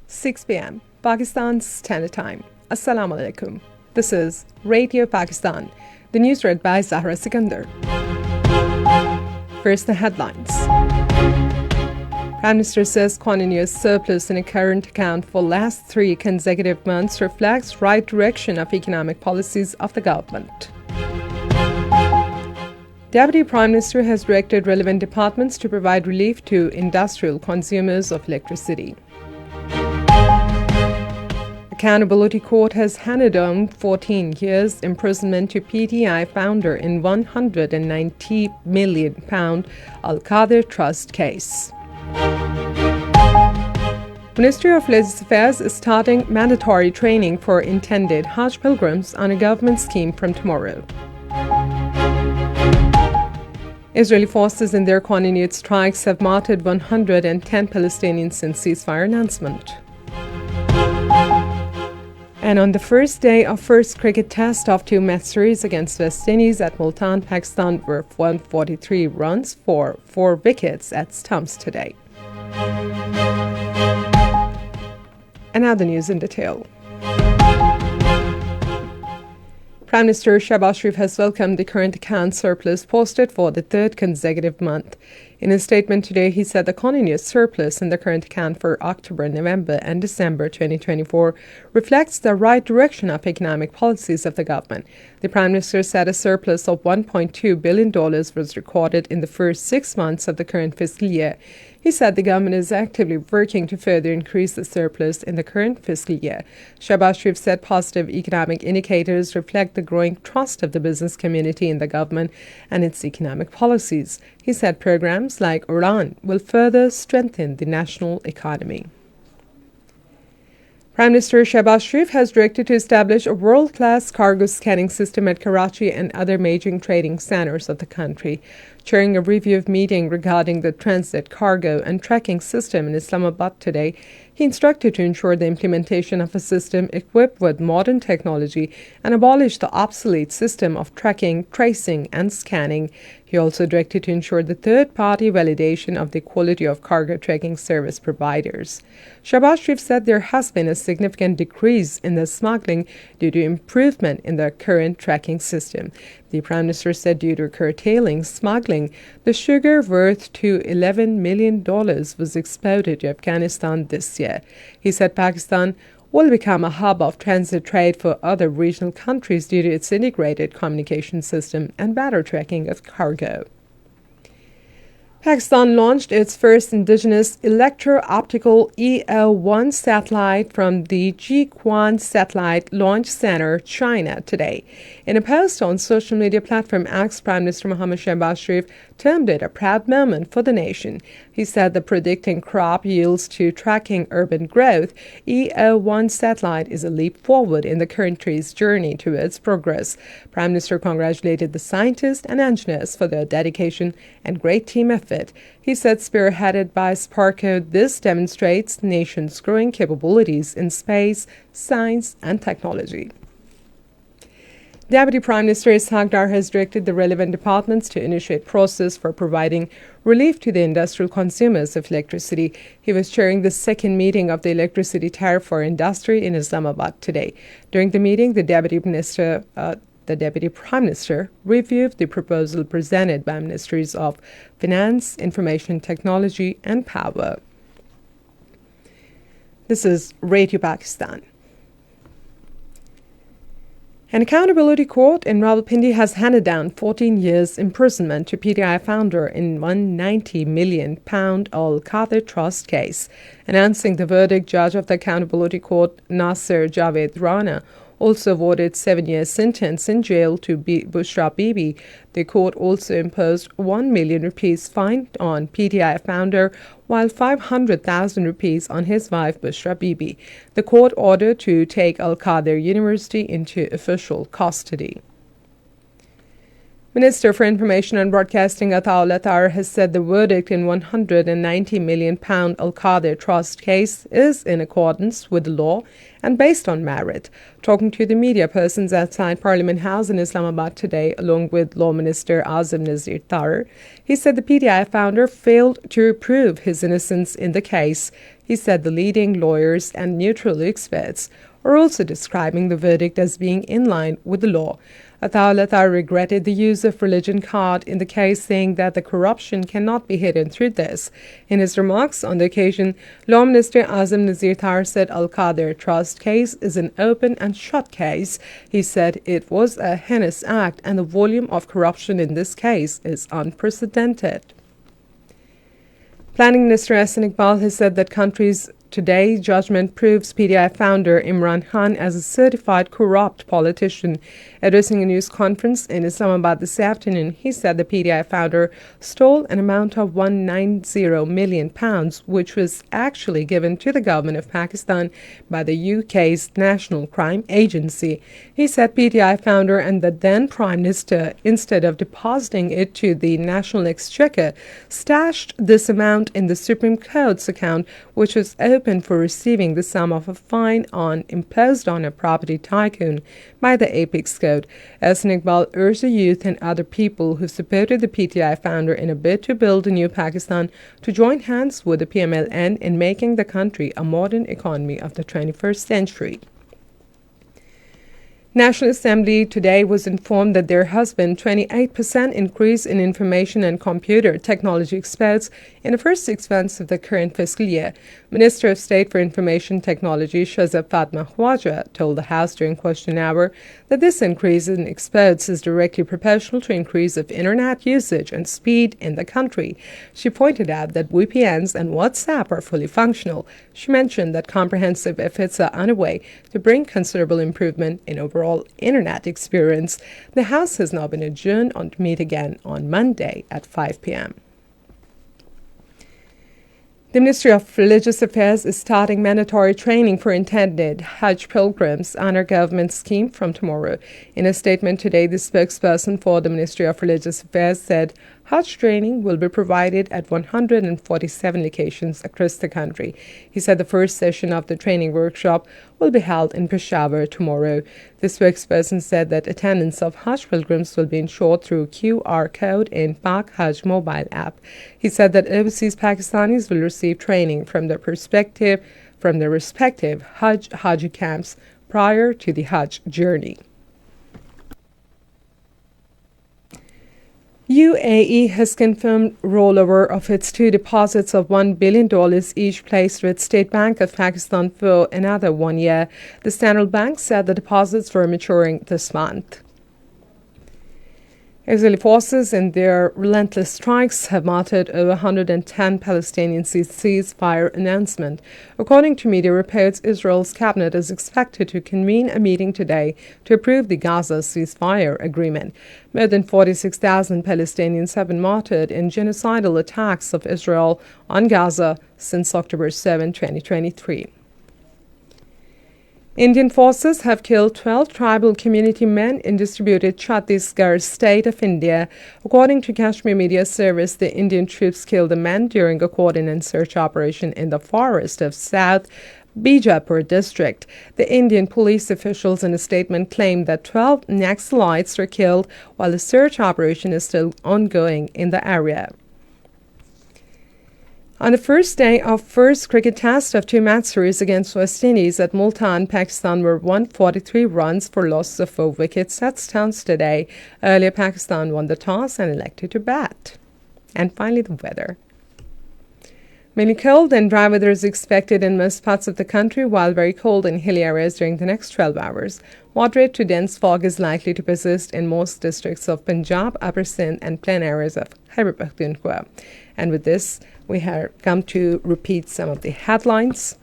6 p.m. Pakistan's Standard Time. Assalamu alaikum. This is Radio Pakistan. The news read by Zahra Sikandar. First, the headlines. Prime Minister says continuous surplus in a current account for last 3 consecutive months reflects right direction of economic policies of the government. Deputy Prime Minister has directed relevant departments to provide relief to industrial consumers of electricity. Accountability Court has handed down 14 years imprisonment to PTI founder in £190 million Al-Qadir Trust case. Ministry of Religious Affairs is starting mandatory training for intended Hajj pilgrims on a government scheme from tomorrow. Israeli forces in their continued strikes have martyred 110 Palestinians since ceasefire announcement. And on the first day of first cricket test of 2 match series against West Indies at Bulletin, Pakistan were 143 runs for 4 wickets at stumps today. And now the news in detail. Prime Minister Shehbaz Sharif has welcomed the current account surplus posted for the 3rd consecutive month. In a statement today, he said the continuous surplus in the current account for October, November and December 2024 reflects the right direction of economic policies of the government. The Prime Minister said a surplus of $1.2 billion was recorded in the first 6 months of the current fiscal year. He said the government is actively working to further increase the surplus in the current fiscal year. Shehbaz Sharif said positive economic indicators reflect the growing trust of the business community in the government and its economic policies. He said programs like Udan will further strengthen the national economy. Prime Minister Shehbaz Sharif has directed to establish a world-class cargo scanning system at Karachi and other major trading centers of the country. Chairing a review meeting regarding the transit cargo and tracking system in Islamabad today, he instructed to ensure the implementation of a system equipped with modern technology and abolish the obsolete system of tracking, tracing and scanning. He also directed to ensure the third-party validation of the quality of cargo tracking service providers. Shehbaz Sharif said there has been a significant decrease in the smuggling due to improvement in the current tracking system. The Prime Minister said due to curtailing smuggling, the sugar worth to $11 million was exported to Afghanistan this year. He said Pakistan will become a hub of transit trade for other regional countries due to its integrated communication system and better tracking of cargo. Pakistan launched its first indigenous electro-optical EL-1 satellite from the Jiquan Satellite Launch Center, China, today. In a post on social media platform X, Prime Minister Mohammad Shehbaz Sharif termed it a proud moment for the nation. He said the predicting crop yields to tracking urban growth, EL-1 satellite is a leap forward in the country's journey towards progress. Prime Minister congratulated the scientists and engineers for their dedication and great team effort. He said, spearheaded by Sparko, this demonstrates the nation's growing capabilities in space, science and technology. Deputy Prime Minister Ishaq Dar has directed the relevant departments to initiate process for providing relief to the industrial consumers of electricity. He was chairing the 2nd meeting of the electricity tariff for industry in Islamabad today. During the meeting, the Deputy Prime Minister reviewed the proposal presented by Ministries of Finance, Information Technology and Power. This is Radio Pakistan. An accountability court in Rawalpindi has handed down 14 years imprisonment to PTI founder in £190 million Al-Qadir Trust case. Announcing the verdict, judge of the accountability court Nasir Javed Rana also awarded 7-year sentence in jail to Bushra Bibi. The court also imposed ₹1 million fine on PTI founder, while 500,000 rupees on his wife Bushra Bibi. The court ordered to take Al-Qadir University into official custody. Minister for Information and Broadcasting Ataullah Tahir has said the verdict in £190 million Al-Qadir Trust case is in accordance with the law and based on merit. Talking to the media persons outside Parliament House in Islamabad today, along with Law Minister Azim Nazir Tahir, he said the PTI founder failed to prove his innocence in the case. He said the leading lawyers and neutral experts are also describing the verdict as being in line with the law. Ataullah Tahir regretted the use of religion card in the case, saying that the corruption cannot be hidden through this. In his remarks on the occasion, Law Minister Azim Nazir Tahir said Al-Qadir Trust case is an open and shut case. He said it was a heinous act and the volume of corruption in this case is unprecedented. Planning Minister Ahsan Iqbal has said that country's today's judgment proves PTI founder Imran Khan as a certified corrupt politician. Addressing a news conference in Islamabad this afternoon, he said the PTI founder stole an amount of £190 million, which was actually given to the government of Pakistan by the UK's National Crime Agency. He said PTI founder and the then Prime Minister, instead of depositing it to the National Exchequer, stashed this amount in the Supreme Court's account, which was open for receiving the sum of a fine imposed on a property tycoon by the Apex Code. Ahsan Iqbal urged the youth and other people who supported the PTI founder in a bid to build a new Pakistan to join hands with the PMLN in making the country a modern economy of the 21st century. National Assembly today was informed that there has been 28% increase in information and computer technology experts in the first 6 months of the current fiscal year. Minister of State for Information Technology Shahzad Fatma Khwaja told the House during question hour that this increase in experts is directly proportional to increase of internet usage and speed in the country. She pointed out that VPNs and WhatsApp are fully functional. She mentioned that comprehensive efforts are underway to bring considerable improvement in overall internet experience. The House has now been adjourned to meet again on Monday at 5 p.m. The Ministry of Religious Affairs is starting mandatory training for intended Hajj pilgrims under government scheme from tomorrow. In a statement today, the spokesperson for the Ministry of Religious Affairs said Hajj training will be provided at 147 locations across the country. He said the first session of the training workshop will be held in Peshawar tomorrow. The spokesperson said that attendance of Hajj pilgrims will be ensured through QR code in Pak Hajj mobile app. He said that overseas Pakistanis will receive training from their respective Hajj camps prior to the Hajj journey. UAE has confirmed rollover of its 2 deposits of $1 billion each placed with State Bank of Pakistan for another 1 year. The central bank said the deposits were maturing this month. Israeli forces in their relentless strikes have martyred over 110 Palestinian ceasefire announcement. According to media reports, Israel's cabinet is expected to convene a meeting today to approve the Gaza ceasefire agreement. More than 46,000 Palestinians have been martyred in genocidal attacks of Israel on Gaza since October 7, 2023. Indian forces have killed 12 tribal community men in disputed Chhattisgarh state of India. According to Kashmir Media Service, the Indian troops killed the men during a coordinated search operation in the forest of South Bijapur district. The Indian police officials in a statement claimed that 12 Naxalites were killed while the search operation is still ongoing in the area. On the first day of first cricket test of 2-match series against West Indies at Multan, Pakistan were 143 runs for loss of 4 wickets at Stones today. Earlier, Pakistan won the toss and elected to bat. And finally, the weather. Mainly cold and dry weather is expected in most parts of the country, while very cold in hilly areas during the next 12 hours. Moderate to dense fog is likely to persist in most districts of Punjab, Upper Sindh, and plain areas of Khyber Pakhtunkhwa. And with this, we have come to repeat some of the headlines.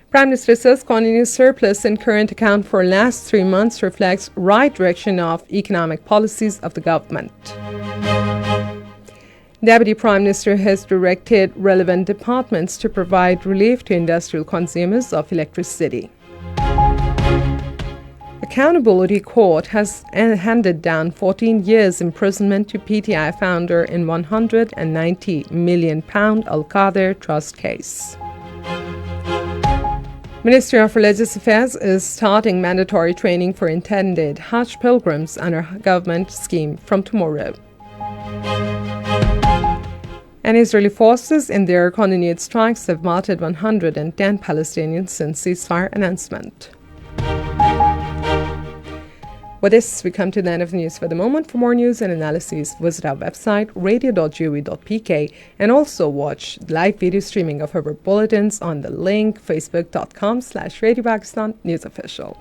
Prime Minister says continuous surplus in current account for last 3 months reflects right direction of economic policies of the government. Deputy Prime Minister has directed relevant departments to provide relief to industrial consumers of electricity. A Accountability Court has handed down 14 years imprisonment to PTI founder in £190 million Al-Qadir Trust case. Ministry of Religious Affairs is starting mandatory training for intended Hajj pilgrims under government scheme from tomorrow. And Israeli forces in their continued strikes have martyred 110 Palestinians since ceasefire announcement. With this, we come to the end of the news for the moment. For more news and analyses, visit our website, radio.gov.pk, and also watch live video streaming of our bulletins on the link facebook.com/Radio Pakistan News Official.